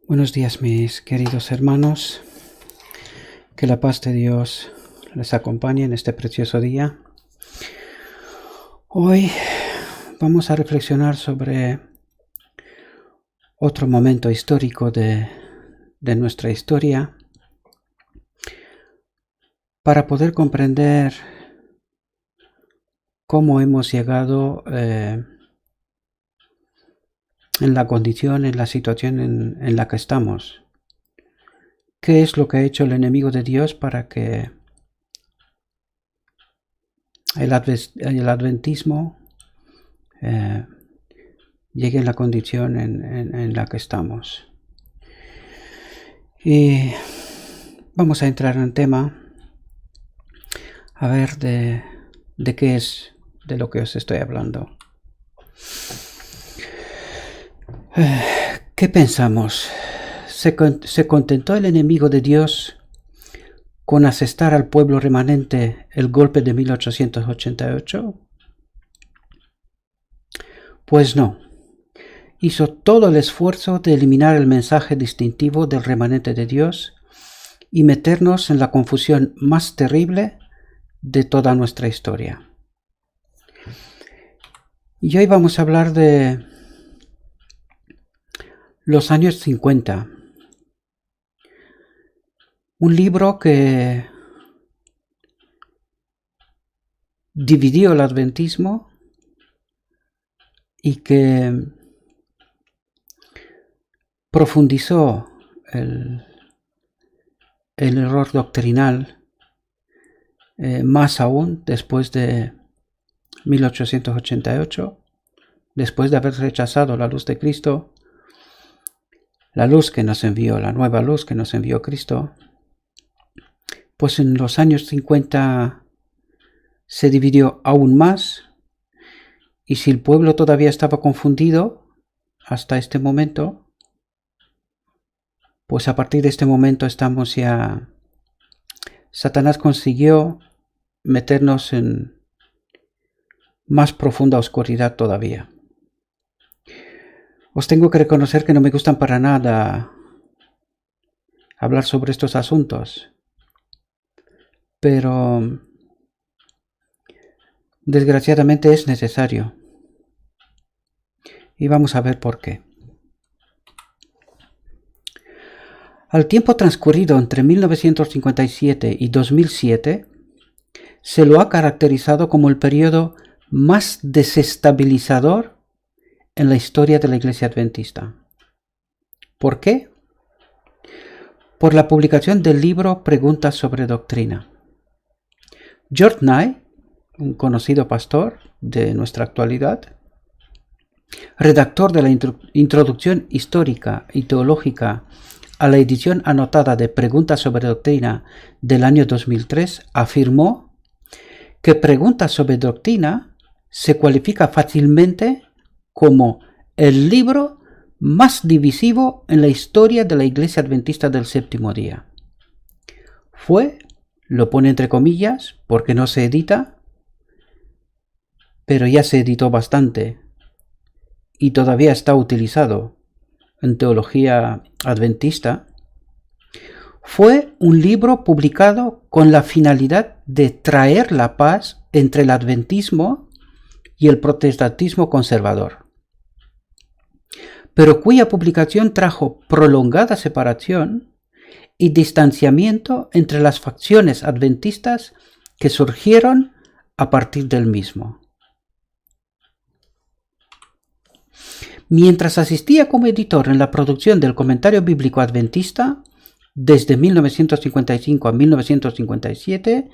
Buenos días, mis queridos hermanos. Que la paz de Dios les acompañe en este precioso día. Hoy vamos a reflexionar sobre otro momento histórico de nuestra historia para poder comprender cómo hemos llegado en la condición, en la situación en la que estamos. ¿Qué es lo que ha hecho el enemigo de Dios para que el adventismo llegue en la condición en la que estamos? Y vamos a entrar en tema, a ver de qué es de lo que os estoy hablando. ¿Qué pensamos? ¿Se contentó el enemigo de Dios con asestar al pueblo remanente el golpe de 1888? Pues no. Hizo todo el esfuerzo de eliminar el mensaje distintivo del remanente de Dios y meternos en la confusión más terrible de toda nuestra historia. Y hoy vamos a hablar de los años 50. Un libro que dividió el adventismo y que profundizó el error doctrinal más aún después de 1888, después de haber rechazado la luz de Cristo, la luz que nos envió, la nueva luz que nos envió Cristo. Pues en los años 50 se dividió aún más, y si el pueblo todavía estaba confundido hasta este momento, pues a partir de este momento estamos ya... Satanás consiguió meternos en más profunda oscuridad todavía. Os tengo que reconocer que no me gustan para nada hablar sobre estos asuntos, pero desgraciadamente es necesario. Y vamos a ver por qué. Al tiempo transcurrido entre 1957 y 2007, se lo ha caracterizado como el periodo más desestabilizador en la historia de la Iglesia Adventista. ¿Por qué? Por la publicación del libro Preguntas sobre Doctrina. George Nye, un conocido pastor de nuestra actualidad, redactor de la introducción histórica y teológica a la edición anotada de Preguntas sobre Doctrina del año 2003, afirmó que Preguntas sobre Doctrina se cualifica fácilmente como el libro más divisivo en la historia de la Iglesia Adventista del Séptimo Día. Fue, lo pone entre comillas, porque no se edita, pero ya se editó bastante y todavía está utilizado en teología adventista. Fue un libro publicado con la finalidad de traer la paz entre el adventismo y el protestantismo conservador, pero cuya publicación trajo prolongada separación y distanciamiento entre las facciones adventistas que surgieron a partir del mismo. Mientras asistía como editor en la producción del Comentario Bíblico Adventista, desde 1955 a 1957,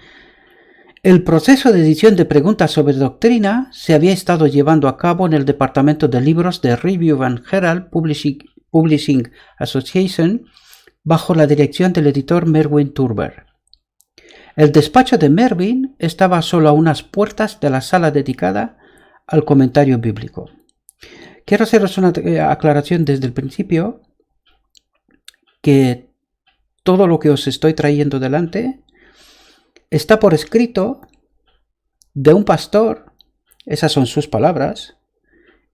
el proceso de edición de Preguntas sobre Doctrina se había estado llevando a cabo en el departamento de libros de Review and Herald Publishing Association, bajo la dirección del editor Merwin Turber. El despacho de Merwin estaba solo a unas puertas de la sala dedicada al comentario bíblico. Quiero haceros una aclaración desde el principio, que todo lo que os estoy trayendo delante está por escrito de un pastor, esas son sus palabras,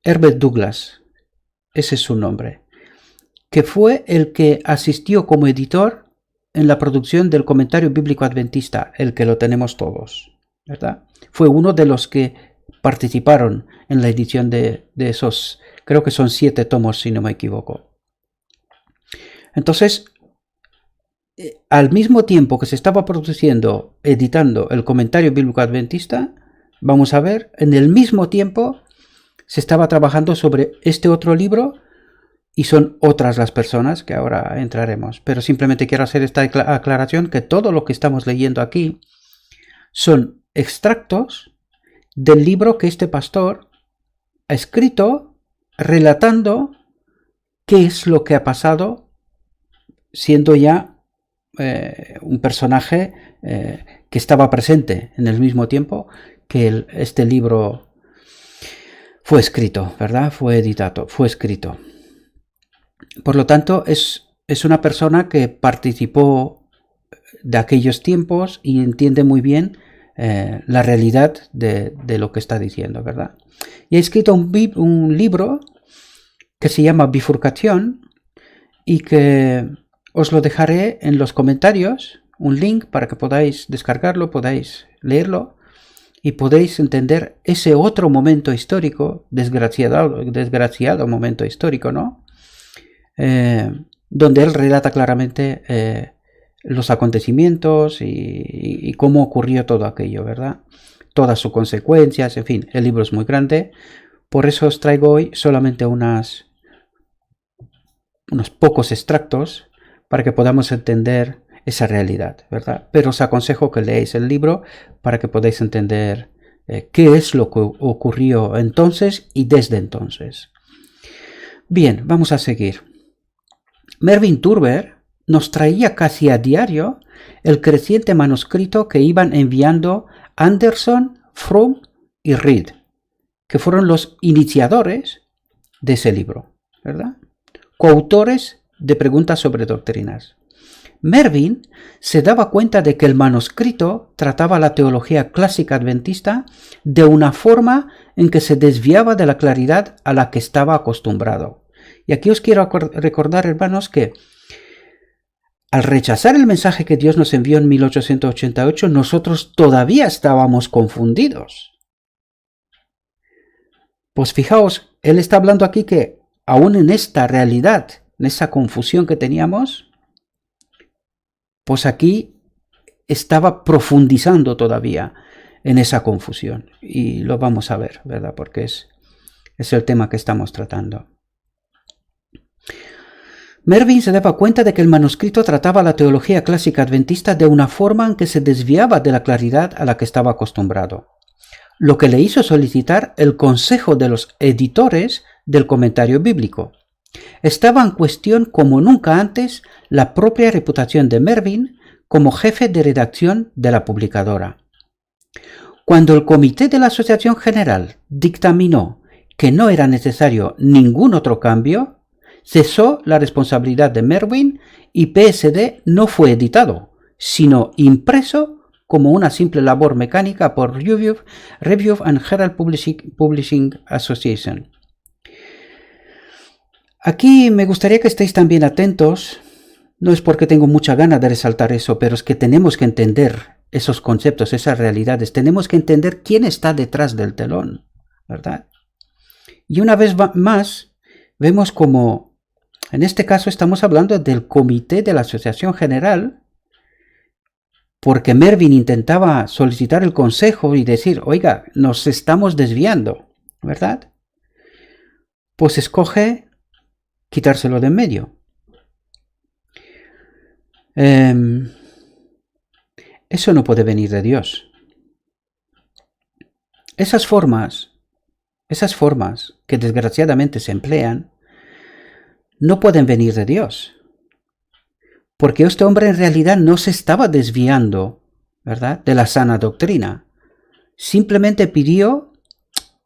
Herbert Douglas, ese es su nombre, que fue el que asistió como editor en la producción del Comentario Bíblico Adventista, el que lo tenemos todos, ¿verdad? Fue uno de los que participaron en la edición de esos, creo que son 7 tomos, si no me equivoco. Entonces, al mismo tiempo que se estaba produciendo, editando el Comentario Bíblico Adventista, vamos a ver, en el mismo tiempo se estaba trabajando sobre este otro libro, y son otras las personas que ahora entraremos. Pero simplemente quiero hacer esta aclaración, que todo lo que estamos leyendo aquí son extractos del libro que este pastor ha escrito relatando qué es lo que ha pasado, siendo ya un personaje que estaba presente en el mismo tiempo que este libro fue escrito, ¿verdad? Fue editado, fue escrito. Por lo tanto, es una persona que participó de aquellos tiempos y entiende muy bien la realidad de lo que está diciendo, ¿verdad? Y ha escrito un libro que se llama Bifurcación, y que os lo dejaré en los comentarios, un link para que podáis descargarlo, podáis leerlo y podéis entender ese otro momento histórico, desgraciado momento histórico, ¿no? Donde él relata claramente los acontecimientos y cómo ocurrió todo aquello, ¿verdad? Todas sus consecuencias, en fin, el libro es muy grande, por eso os traigo hoy solamente unos pocos extractos para que podamos entender esa realidad, ¿verdad? Pero os aconsejo que leáis el libro para que podáis entender qué es lo que ocurrió entonces y desde entonces. Bien, vamos a seguir. Mervyn Turber nos traía casi a diario el creciente manuscrito que iban enviando Anderson, Fromm y Reed, que fueron los iniciadores de ese libro, ¿verdad? Coautores de preguntas sobre doctrinas. Mervyn se daba cuenta de que el manuscrito trataba la teología clásica adventista de una forma en que se desviaba de la claridad a la que estaba acostumbrado. Y aquí os quiero recordar, hermanos, que al rechazar el mensaje que Dios nos envió en 1888, nosotros todavía estábamos confundidos. Pues fijaos, él está hablando aquí que aún en esta realidad, en esa confusión que teníamos, pues aquí estaba profundizando todavía en esa confusión. Y lo vamos a ver, ¿verdad? Porque es el tema que estamos tratando. Mervyn se daba cuenta de que el manuscrito trataba la teología clásica adventista de una forma en que se desviaba de la claridad a la que estaba acostumbrado, lo que le hizo solicitar el consejo de los editores del comentario bíblico. Estaba en cuestión como nunca antes la propia reputación de Mervyn como jefe de redacción de la publicadora. Cuando el comité de la Asociación General dictaminó que no era necesario ningún otro cambio, cesó la responsabilidad de Mervyn y PSD no fue editado, sino impreso como una simple labor mecánica por Review and Herald Publishing Association. Aquí me gustaría que estéis también atentos, no es porque tengo mucha gana de resaltar eso, pero es que tenemos que entender esos conceptos, esas realidades, tenemos que entender quién está detrás del telón, ¿verdad? Y una vez más, vemos como, en este caso estamos hablando del comité de la Asociación General, porque Mervyn intentaba solicitar el consejo y decir, oiga, nos estamos desviando, ¿verdad? Pues escoge quitárselo de en medio. Eso no puede venir de Dios. Esas formas que desgraciadamente se emplean, no pueden venir de Dios. Porque este hombre en realidad no se estaba desviando, ¿verdad?, de la sana doctrina. Simplemente pidió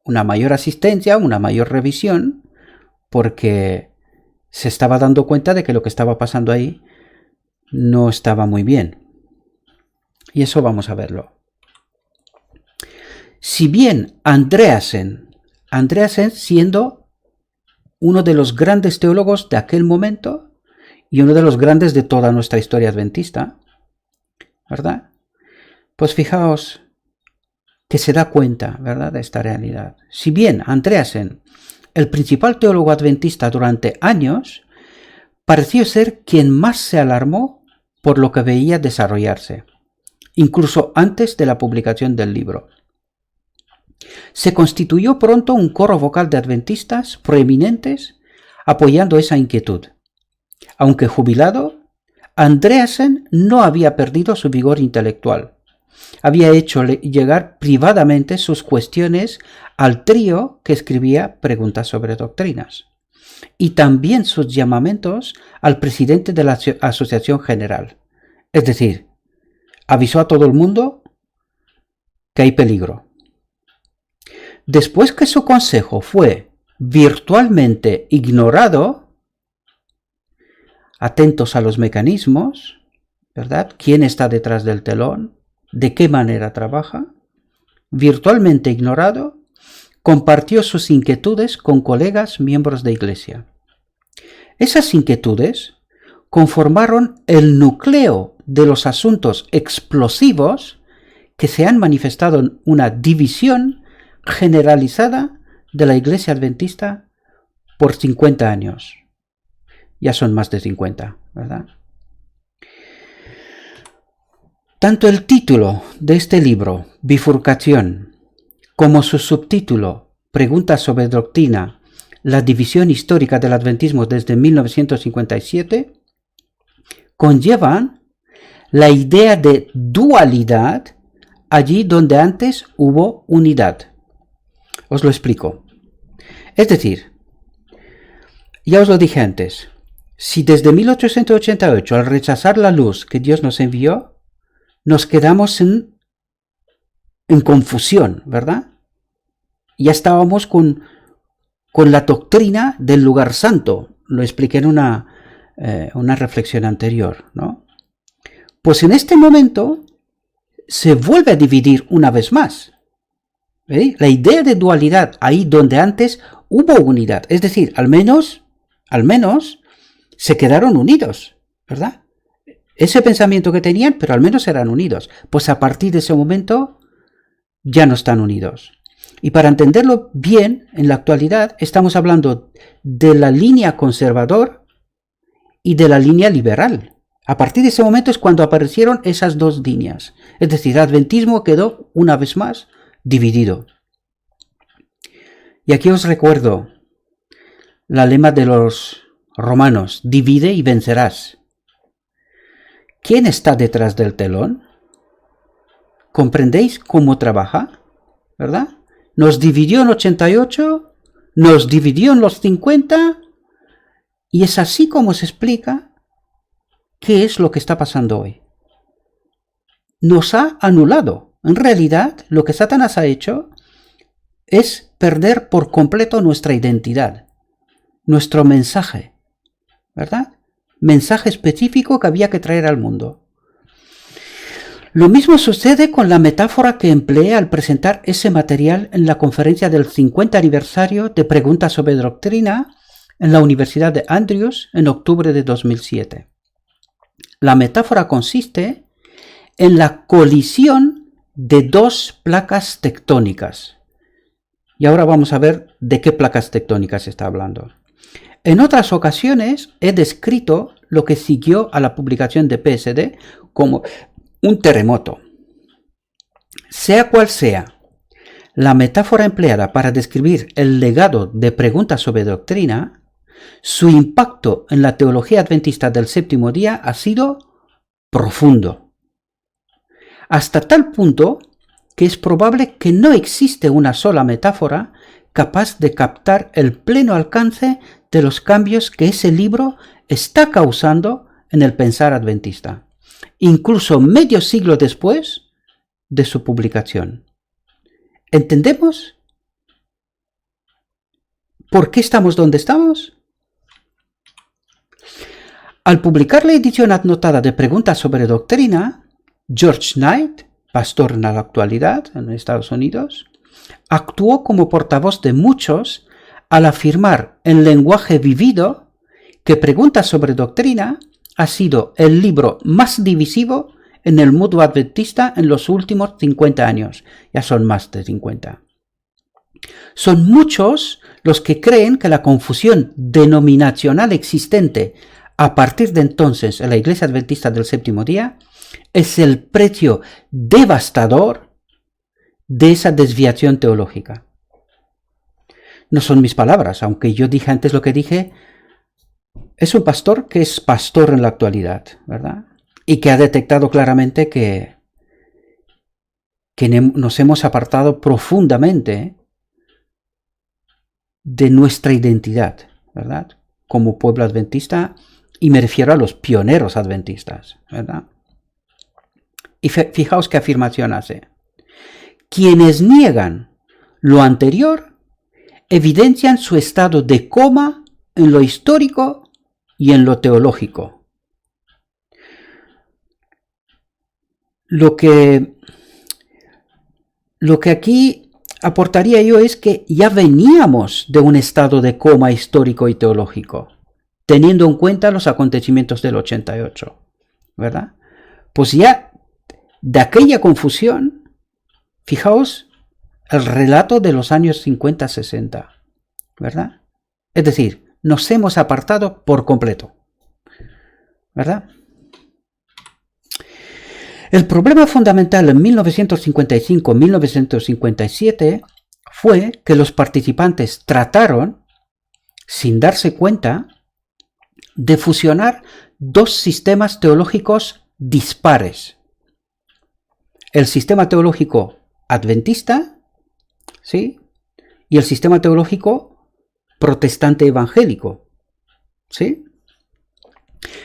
una mayor asistencia, una mayor revisión, porque se estaba dando cuenta de que lo que estaba pasando ahí no estaba muy bien. Y eso vamos a verlo. Si bien Andreasen siendo uno de los grandes teólogos de aquel momento y uno de los grandes de toda nuestra historia adventista, ¿verdad? Pues fijaos que se da cuenta, ¿verdad?, de esta realidad. Si bien Andreasen, el principal teólogo adventista durante años, pareció ser quien más se alarmó por lo que veía desarrollarse, incluso antes de la publicación del libro. Se constituyó pronto un coro vocal de adventistas proeminentes apoyando esa inquietud. Aunque jubilado, Andreasen no había perdido su vigor intelectual. Había hecho llegar privadamente sus cuestiones al trío que escribía preguntas sobre doctrinas, y también sus llamamientos al presidente de la Asociación General. Es decir, avisó a todo el mundo que hay peligro. Después que su consejo fue virtualmente ignorado, atentos a los mecanismos, ¿verdad? ¿Quién está detrás del telón? ¿De qué manera trabaja? Virtualmente ignorado, compartió sus inquietudes con colegas miembros de iglesia. Esas inquietudes conformaron el núcleo de los asuntos explosivos que se han manifestado en una división generalizada de la Iglesia Adventista por 50 años. Ya son más de 50, ¿verdad? Tanto el título de este libro, Bifurcación, como su subtítulo, Preguntas sobre doctrina, la división histórica del adventismo desde 1957, conllevan la idea de dualidad allí donde antes hubo unidad. Os lo explico. Es decir, ya os lo dije antes, si desde 1888, al rechazar la luz que Dios nos envió, nos quedamos en confusión, ¿verdad? Ya estábamos con la doctrina del lugar santo. Lo expliqué en una reflexión anterior, ¿no? Pues en este momento se vuelve a dividir una vez más. ¿Veis? La idea de dualidad, ahí donde antes hubo unidad. Es decir, al menos se quedaron unidos, ¿verdad? Ese pensamiento que tenían, pero al menos eran unidos. Pues a partir de ese momento ya no están unidos. Y para entenderlo bien, en la actualidad estamos hablando de la línea conservador y de la línea liberal. A partir de ese momento es cuando aparecieron esas dos líneas. Es decir, el adventismo quedó una vez más dividido. Y aquí os recuerdo la lema de los romanos: divide y vencerás. ¿Quién está detrás del telón? ¿Comprendéis cómo trabaja? ¿Verdad? Nos dividió en 88, nos dividió en los 50, y es así como se explica qué es lo que está pasando hoy. Nos ha anulado. En realidad, lo que Satanás ha hecho es perder por completo nuestra identidad, nuestro mensaje, ¿verdad? Mensaje específico que había que traer al mundo. Lo mismo sucede con la metáfora que empleé al presentar ese material en la conferencia del 50 aniversario de Preguntas sobre Doctrina en la Universidad de Andrews en octubre de 2007. La metáfora consiste en la colisión de dos placas tectónicas. Y ahora vamos a ver de qué placas tectónicas se está hablando. En otras ocasiones he descrito lo que siguió a la publicación de PSD como un terremoto. Sea cual sea la metáfora empleada para describir el legado de Preguntas sobre Doctrina, su impacto en la teología adventista del séptimo día ha sido profundo. Hasta tal punto que es probable que no existe una sola metáfora capaz de captar el pleno alcance de los cambios que ese libro está causando en el pensar adventista, incluso medio siglo después de su publicación. ¿Entendemos por qué estamos donde estamos? Al publicar la edición anotada de Preguntas sobre Doctrina, George Knight, pastor en la actualidad en Estados Unidos, actuó como portavoz de muchos al afirmar en lenguaje vivido que Preguntas sobre Doctrina ha sido el libro más divisivo en el mundo adventista en los últimos 50 años. Ya son más de 50. Son muchos los que creen que la confusión denominacional existente a partir de entonces en la Iglesia Adventista del Séptimo Día es el precio devastador de esa desviación teológica. No son mis palabras, aunque yo dije antes lo que dije, es un pastor que es pastor en la actualidad, ¿verdad? Y que ha detectado claramente que nos hemos apartado profundamente de nuestra identidad, ¿verdad? Como pueblo adventista, y me refiero a los pioneros adventistas, ¿verdad? Y fijaos qué afirmación hace. Quienes niegan lo anterior evidencian su estado de coma en lo histórico y en lo teológico. Lo que aquí aportaría yo es que ya veníamos de un estado de coma histórico y teológico, teniendo en cuenta los acontecimientos del 88, ¿verdad? Pues ya de aquella confusión, fijaos el relato de los años 50-60, ¿verdad? Es decir, nos hemos apartado por completo, ¿verdad? El problema fundamental en 1955-1957 fue que los participantes trataron, sin darse cuenta, de fusionar dos sistemas teológicos dispares. El sistema teológico adventista, ¿sí? Y el sistema teológico protestante evangélico, ¿sí?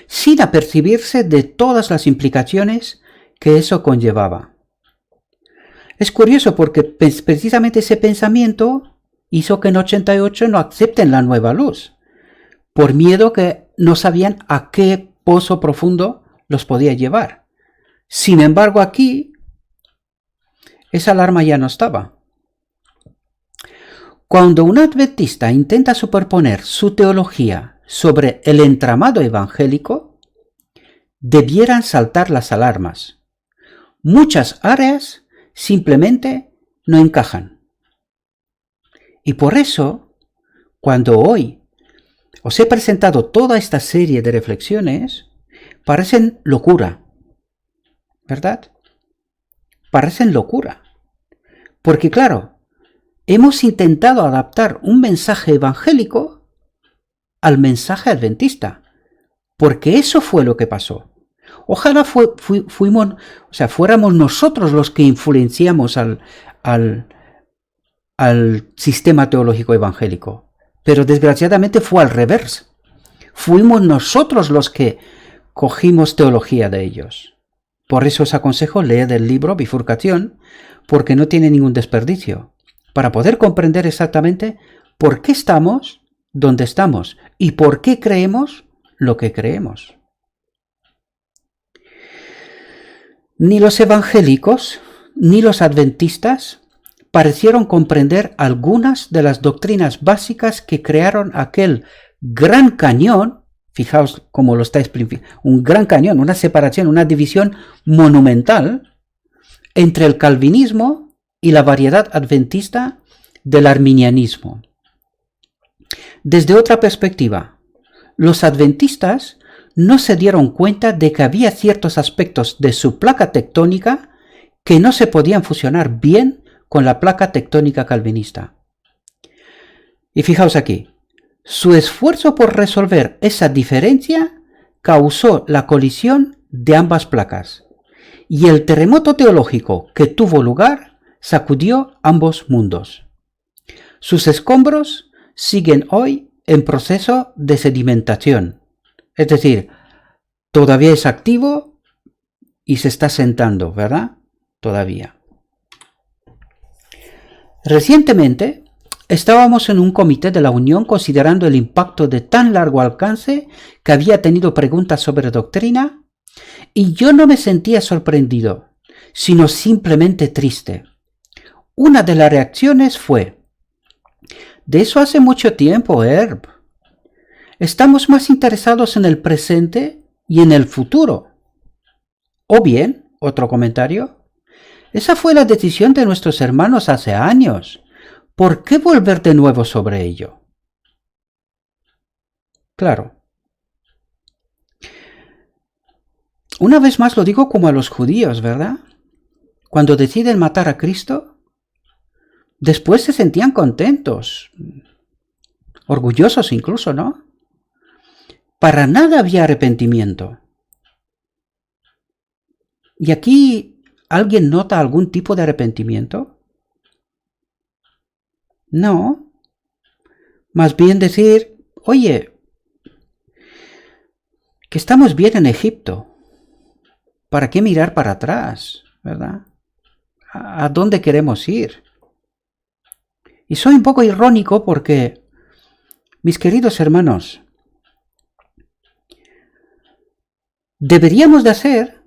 Sin apercibirse de todas las implicaciones que eso conllevaba. Es curioso porque precisamente ese pensamiento hizo que en 88 no acepten la nueva luz, por miedo que no sabían a qué pozo profundo los podía llevar. Sin embargo, aquí esa alarma ya no estaba. Cuando un adventista intenta superponer su teología sobre el entramado evangélico, debieran saltar las alarmas. Muchas áreas simplemente no encajan. Y por eso, cuando hoy os he presentado toda esta serie de reflexiones, parecen locura, ¿verdad? Parecen locura. Porque claro, hemos intentado adaptar un mensaje evangélico al mensaje adventista, porque eso fue lo que pasó. Ojalá fuéramos nosotros los que influenciamos al sistema teológico evangélico. Pero desgraciadamente fue al revés. Fuimos nosotros los que cogimos teología de ellos. Por eso os aconsejo leer el libro Bifurcación, porque no tiene ningún desperdicio, para poder comprender exactamente por qué estamos donde estamos y por qué creemos lo que creemos. Ni los evangélicos ni los adventistas parecieron comprender algunas de las doctrinas básicas que crearon aquel gran cañón. Fijaos cómo lo está explicando, un gran cañón, una separación, una división monumental entre el calvinismo y la variedad adventista del arminianismo. Desde otra perspectiva, los adventistas no se dieron cuenta de que había ciertos aspectos de su placa tectónica que no se podían fusionar bien con la placa tectónica calvinista. Y fijaos aquí, su esfuerzo por resolver esa diferencia causó la colisión de ambas placas, y el terremoto teológico que tuvo lugar sacudió ambos mundos. Sus escombros siguen hoy en proceso de sedimentación, es decir, todavía es activo y se está sentando, ¿verdad? Todavía. Recientemente estábamos en un comité de la Unión considerando el impacto de tan largo alcance que había tenido Preguntas sobre Doctrina, y yo no me sentía sorprendido, sino simplemente triste. Una de las reacciones fue: De eso hace mucho tiempo, Herb. Estamos más interesados en el presente y en el futuro. O bien, otro comentario, esa fue la decisión de nuestros hermanos hace años. ¿Por qué volver de nuevo sobre ello? Claro. Una vez más lo digo como a los judíos, ¿verdad? Cuando deciden matar a Cristo, después se sentían contentos, orgullosos incluso, ¿no? Para nada había arrepentimiento. ¿Y aquí alguien nota algún tipo de arrepentimiento? No. Más bien decir, oye, que estamos bien en Egipto. ¿Para qué mirar para atrás? ¿Verdad? ¿A dónde queremos ir? Y soy un poco irónico porque, mis queridos hermanos, deberíamos de hacer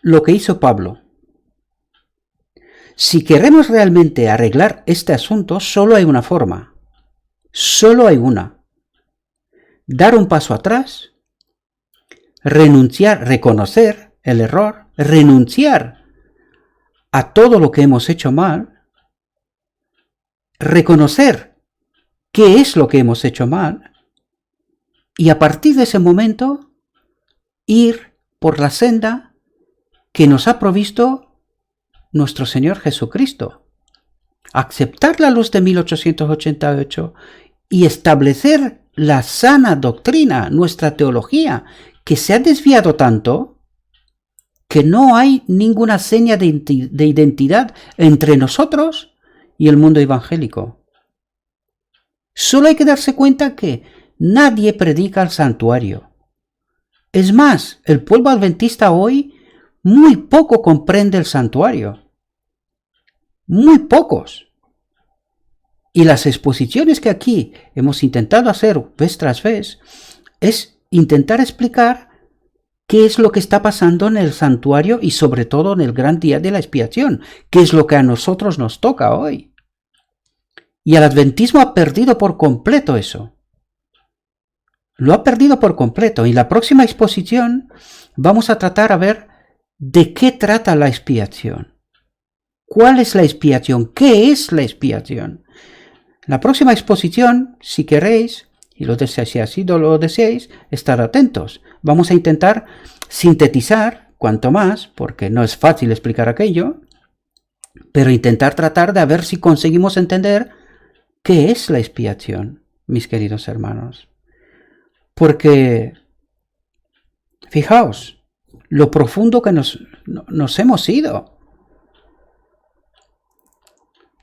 lo que hizo Pablo. Si queremos realmente arreglar este asunto, solo hay una forma. Solo hay una. Dar un paso atrás, renunciar, reconocer el error, renunciar a todo lo que hemos hecho mal, reconocer qué es lo que hemos hecho mal y a partir de ese momento ir por la senda que nos ha provisto nuestro Señor Jesucristo. Aceptar la luz de 1888 y establecer la sana doctrina, nuestra teología, que se ha desviado tanto que no hay ninguna seña de identidad entre nosotros y el mundo evangélico. Solo hay que darse cuenta que nadie predica al santuario. Es más, el pueblo adventista hoy muy poco comprende el santuario. Muy pocos. Y las exposiciones que aquí hemos intentado hacer vez tras vez es intentar explicar qué es lo que está pasando en el santuario y sobre todo en el gran día de la expiación, qué es lo que a nosotros nos toca hoy. Y el adventismo ha perdido por completo eso. Lo ha perdido por completo. Y en la próxima exposición vamos a tratar a ver de qué trata la expiación. ¿Cuál es la expiación? ¿Qué es la expiación? La próxima exposición, si queréis, y lo deseáis, si así lo deseáis, estar atentos. Vamos a intentar sintetizar, cuanto más, porque no es fácil explicar aquello, pero intentar tratar de ver si conseguimos entender qué es la expiación, mis queridos hermanos. Porque, fijaos, lo profundo que nos hemos ido.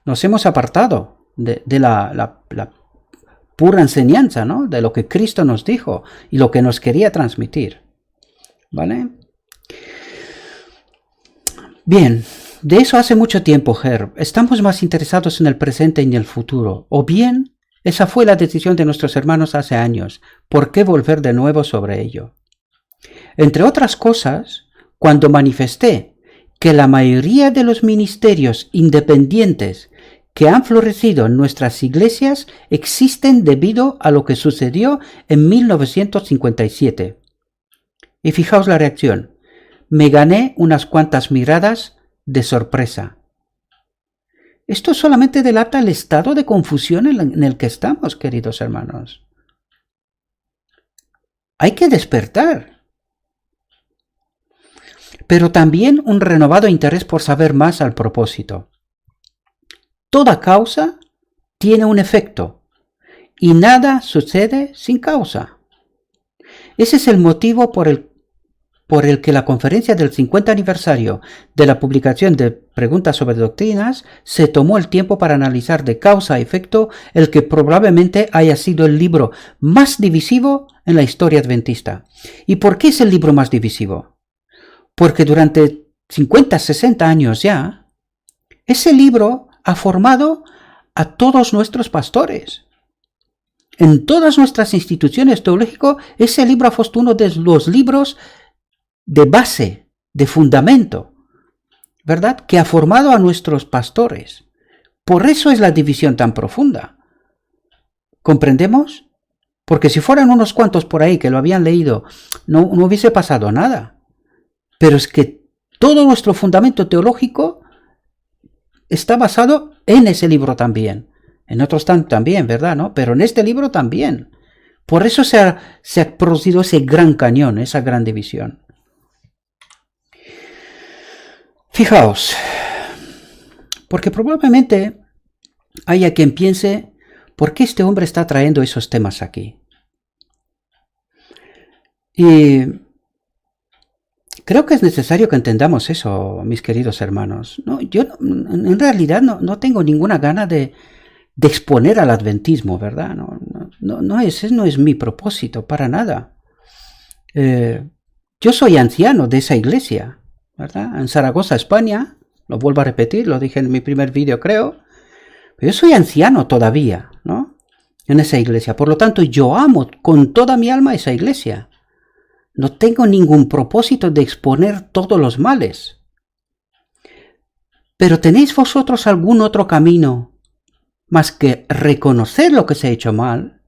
Nos hemos apartado de la pura enseñanza, ¿no? De lo que Cristo nos dijo y lo que nos quería transmitir. ¿Vale? Bien, de eso hace mucho tiempo, Herb. Estamos más interesados en el presente y en el futuro. O bien, esa fue la decisión de nuestros hermanos hace años. ¿Por qué volver de nuevo sobre ello? Entre otras cosas, cuando manifesté que la mayoría de los ministerios independientes que han florecido en nuestras iglesias existen debido a lo que sucedió en 1957. Y fijaos la reacción. Me gané unas cuantas miradas de sorpresa. Esto solamente delata el estado de confusión en el que estamos, queridos hermanos. Hay que despertar. Pero también un renovado interés por saber más al propósito. Toda causa tiene un efecto y nada sucede sin causa. Ese es el motivo por el que la conferencia del 50 aniversario de la publicación de Preguntas sobre Doctrinas se tomó el tiempo para analizar de causa a efecto el que probablemente haya sido el libro más divisivo en la historia adventista. ¿Y por qué es el libro más divisivo? Porque durante 50, 60 años ya, ese libro ha formado a todos nuestros pastores. En todas nuestras instituciones teológicas, ese libro ha sido uno de los libros de base, de fundamento, ¿verdad? Que ha formado a nuestros pastores. Por eso es la división tan profunda. ¿Comprendemos? Porque si fueran unos cuantos por ahí que lo habían leído, no hubiese pasado nada. Pero es que todo nuestro fundamento teológico está basado en ese libro también. En otros también, ¿verdad? ¿No? Pero en este libro también. Por eso se ha producido ese gran cañón, esa gran división. Fijaos, porque probablemente haya quien piense, ¿por qué este hombre está trayendo esos temas aquí? Y creo que es necesario que entendamos eso, mis queridos hermanos. No, yo en realidad no tengo ninguna gana de exponer al adventismo, ¿verdad? Ese no es mi propósito, para nada. Yo soy anciano de esa iglesia, ¿verdad? En Zaragoza, España, lo vuelvo a repetir, lo dije en mi primer vídeo, creo. Pero yo soy anciano todavía, ¿no? En esa iglesia. Por lo tanto, yo amo con toda mi alma esa iglesia. No tengo ningún propósito de exponer todos los males. Pero ¿tenéis vosotros algún otro camino más que reconocer lo que se ha hecho mal,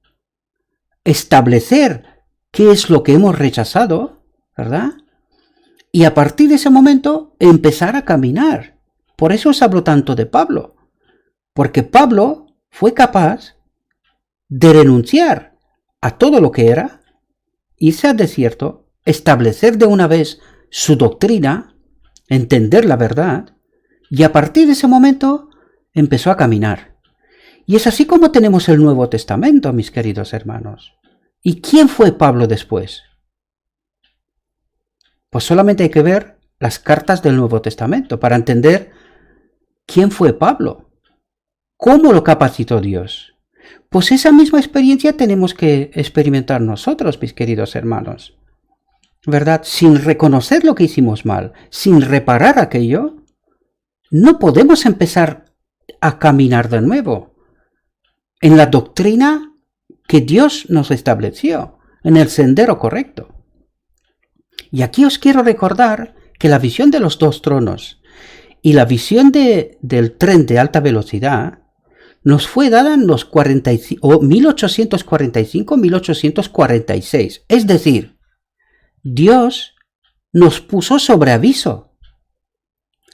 establecer qué es lo que hemos rechazado, ¿verdad? Y a partir de ese momento empezar a caminar? Por eso os hablo tanto de Pablo, porque Pablo fue capaz de renunciar a todo lo que era, irse al desierto, establecer de una vez su doctrina, entender la verdad, y a partir de ese momento empezó a caminar. Y es así como tenemos el Nuevo Testamento, mis queridos hermanos. ¿Y quién fue Pablo después? Pues solamente hay que ver las cartas del Nuevo Testamento para entender quién fue Pablo. ¿Cómo lo capacitó Dios? Pues esa misma experiencia tenemos que experimentar nosotros, mis queridos hermanos. ¿Verdad? Sin reconocer lo que hicimos mal, sin reparar aquello, no podemos empezar a caminar de nuevo en la doctrina que Dios nos estableció, en el sendero correcto. Y aquí os quiero recordar que la visión de los dos tronos y la visión del tren de alta velocidad nos fue dada en los 1845-1846. Es decir, Dios nos puso sobre aviso.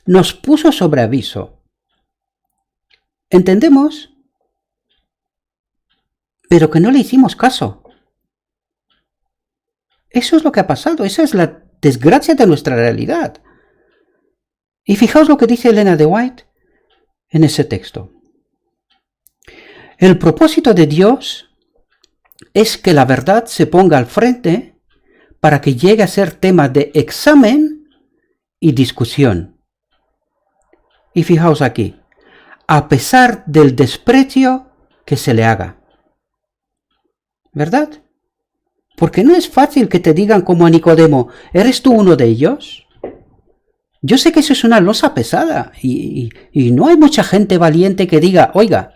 Nos puso sobre aviso. ¿Entendemos? Pero que no le hicimos caso. Eso es lo que ha pasado. Esa es la desgracia de nuestra realidad. Y fijaos lo que dice Elena de White en ese texto. El propósito de Dios es que la verdad se ponga al frente para que llegue a ser tema de examen y discusión. Y fijaos aquí, a pesar del desprecio que se le haga. ¿Verdad? Porque no es fácil que te digan como a Nicodemo, ¿eres tú uno de ellos? Yo sé que eso es una losa pesada y no hay mucha gente valiente que diga, oiga,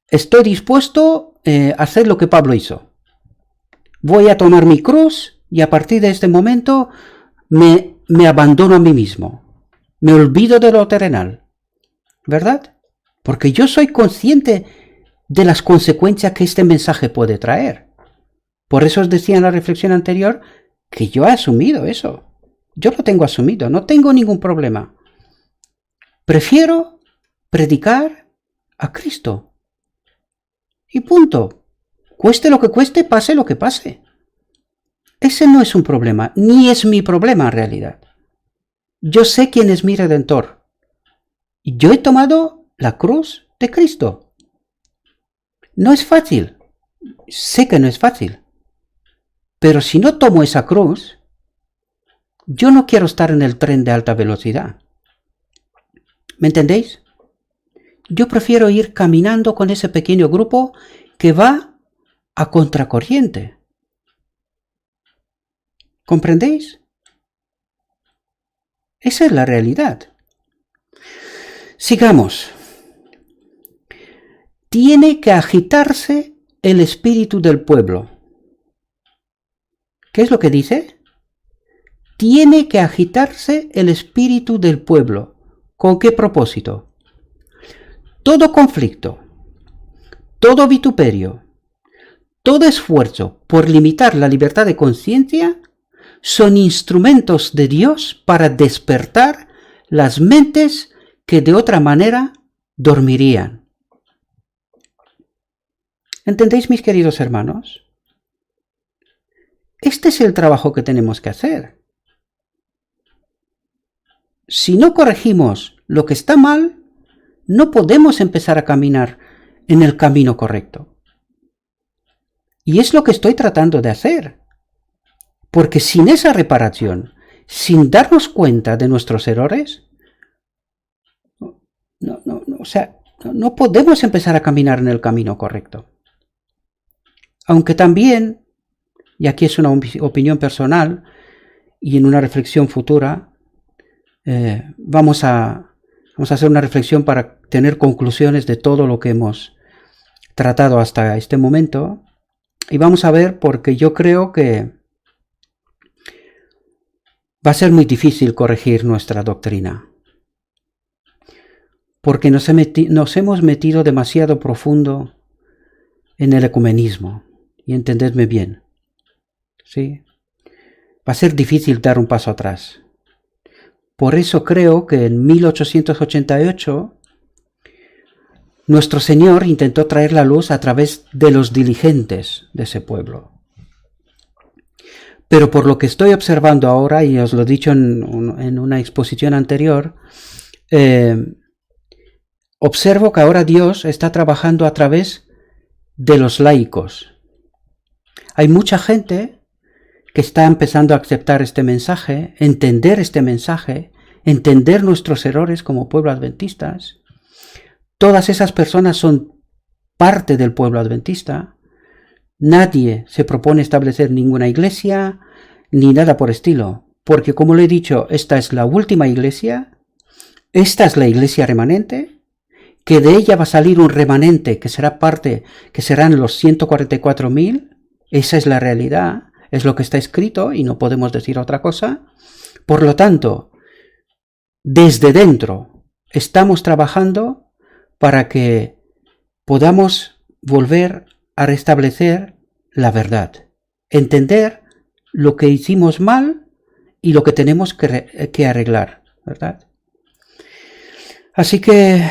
estoy dispuesto a hacer lo que Pablo hizo. Voy a tomar mi cruz y a partir de este momento me abandono a mí mismo. Me olvido de lo terrenal. ¿Verdad? Porque yo soy consciente de las consecuencias que este mensaje puede traer. Por eso os decía en la reflexión anterior que yo he asumido eso. Yo lo tengo asumido, no tengo ningún problema. Prefiero predicar a Cristo. Y punto. Cueste lo que cueste, pase lo que pase. Ese no es un problema, ni es mi problema en realidad. Yo sé quién es mi Redentor. Y yo he tomado la cruz de Cristo. No es fácil. Sé que no es fácil. Pero si no tomo esa cruz, yo no quiero estar en el tren de alta velocidad. ¿Me entendéis? Yo prefiero ir caminando con ese pequeño grupo que va a contracorriente. ¿Comprendéis? Esa es la realidad. Sigamos. Tiene que agitarse el espíritu del pueblo. ¿Qué es lo que dice? Tiene que agitarse el espíritu del pueblo. ¿Con qué propósito? Todo conflicto, todo vituperio, todo esfuerzo por limitar la libertad de conciencia son instrumentos de Dios para despertar las mentes que de otra manera dormirían. ¿Entendéis, mis queridos hermanos? Este es el trabajo que tenemos que hacer. Si no corregimos lo que está mal, no podemos empezar a caminar en el camino correcto. Y es lo que estoy tratando de hacer. Porque sin esa reparación, sin darnos cuenta de nuestros errores, no podemos empezar a caminar en el camino correcto. Aunque también, y aquí es una opinión personal y en una reflexión futura, vamos a hacer una reflexión para tener conclusiones de todo lo que hemos tratado hasta este momento. Y vamos a ver, porque yo creo que va a ser muy difícil corregir nuestra doctrina. Porque nos hemos metido demasiado profundo en el ecumenismo. Y entendedme bien. ¿Sí? Va a ser difícil dar un paso atrás. Por eso creo que en 1888 nuestro Señor intentó traer la luz a través de los diligentes de ese pueblo. Pero por lo que estoy observando ahora, y os lo he dicho en una exposición anterior, observo que ahora Dios está trabajando a través de los laicos. Hay mucha gente que está empezando a aceptar este mensaje, entender nuestros errores como pueblo adventistas. Todas esas personas son parte del pueblo adventista. Nadie se propone establecer ninguna iglesia ni nada por estilo, porque como le he dicho, esta es la última iglesia, esta es la iglesia remanente, que de ella va a salir un remanente que será parte, que serán los 144.000. Esa es la realidad, es lo que está escrito y no podemos decir otra cosa. Por lo tanto, desde dentro estamos trabajando para que podamos volver a restablecer la verdad, entender lo que hicimos mal y lo que tenemos que arreglar, ¿verdad? Así que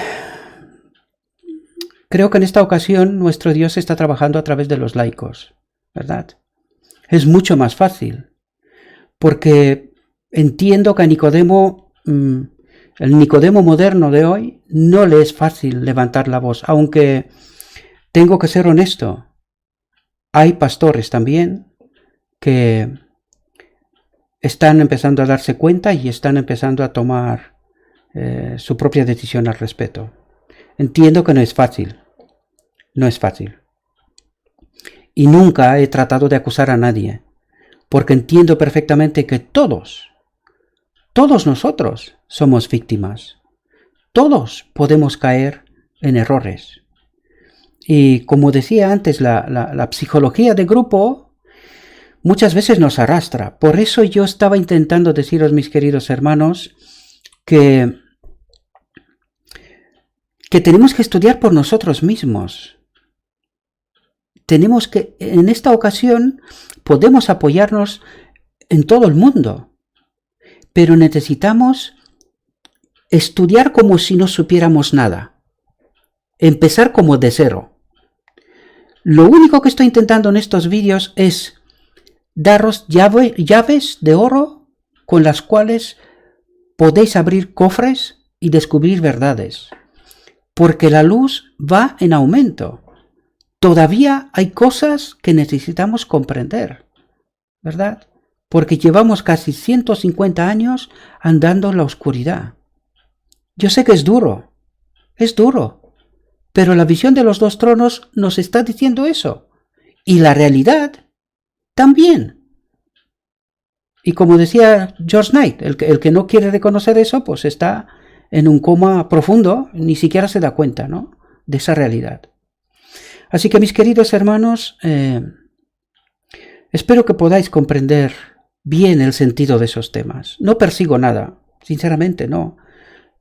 creo que en esta ocasión nuestro Dios está trabajando a través de los laicos, ¿verdad? Es mucho más fácil, porque entiendo que a Nicodemo, el Nicodemo moderno de hoy, no le es fácil levantar la voz, aunque tengo que ser honesto. Hay pastores también que están empezando a darse cuenta y están empezando a tomar su propia decisión al respecto. Entiendo que no es fácil, no es fácil. Y nunca he tratado de acusar a nadie, porque entiendo perfectamente que todos nosotros somos víctimas. Todos podemos caer en errores. Y como decía antes, la psicología de grupo muchas veces nos arrastra. Por eso yo estaba intentando deciros, mis queridos hermanos, que tenemos que estudiar por nosotros mismos. Tenemos que, en esta ocasión, podemos apoyarnos en todo el mundo, pero necesitamos estudiar como si no supiéramos nada, empezar como de cero. Lo único que estoy intentando en estos vídeos es daros llaves de oro con las cuales podéis abrir cofres y descubrir verdades, porque la luz va en aumento. Todavía hay cosas que necesitamos comprender, ¿verdad? Porque llevamos casi 150 años andando en la oscuridad. Yo sé que es duro, pero la visión de los dos tronos nos está diciendo eso. Y la realidad también. Y como decía George Knight, el que no quiere reconocer eso, pues está en un coma profundo, ni siquiera se da cuenta, ¿no?, de esa realidad. Así que, mis queridos hermanos, espero que podáis comprender bien el sentido de esos temas. No persigo nada, sinceramente no.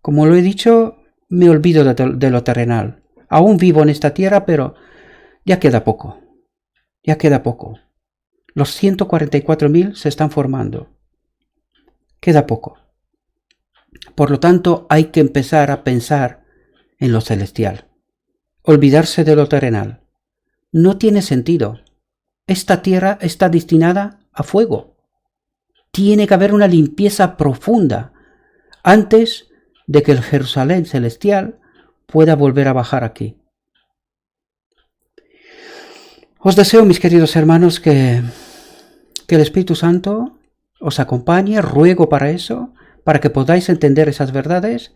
Como lo he dicho, me olvido de lo terrenal. Aún vivo en esta tierra, pero ya queda poco. Ya queda poco. Los 144.000 se están formando. Queda poco. Por lo tanto, hay que empezar a pensar en lo celestial. Olvidarse de lo terrenal. No tiene sentido. Esta tierra está destinada a fuego. Tiene que haber una limpieza profunda antes de que el Jerusalén celestial pueda volver a bajar aquí. Os deseo, mis queridos hermanos, que el Espíritu Santo os acompañe, ruego para eso, para que podáis entender esas verdades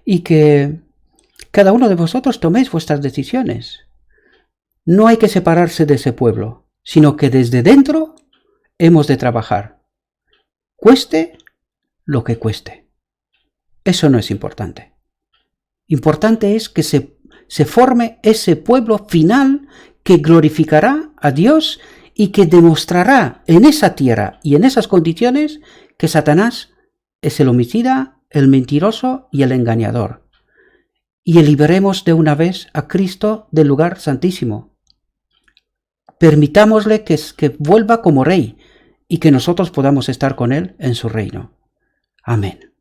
y que cada uno de vosotros toméis vuestras decisiones. No hay que separarse de ese pueblo, sino que desde dentro hemos de trabajar. Cueste lo que cueste. Eso no es importante. Importante es que se forme ese pueblo final que glorificará a Dios y que demostrará en esa tierra y en esas condiciones que Satanás es el homicida, el mentiroso y el engañador. Y liberemos de una vez a Cristo del lugar santísimo. Permitámosle que vuelva como rey y que nosotros podamos estar con él en su reino. Amén.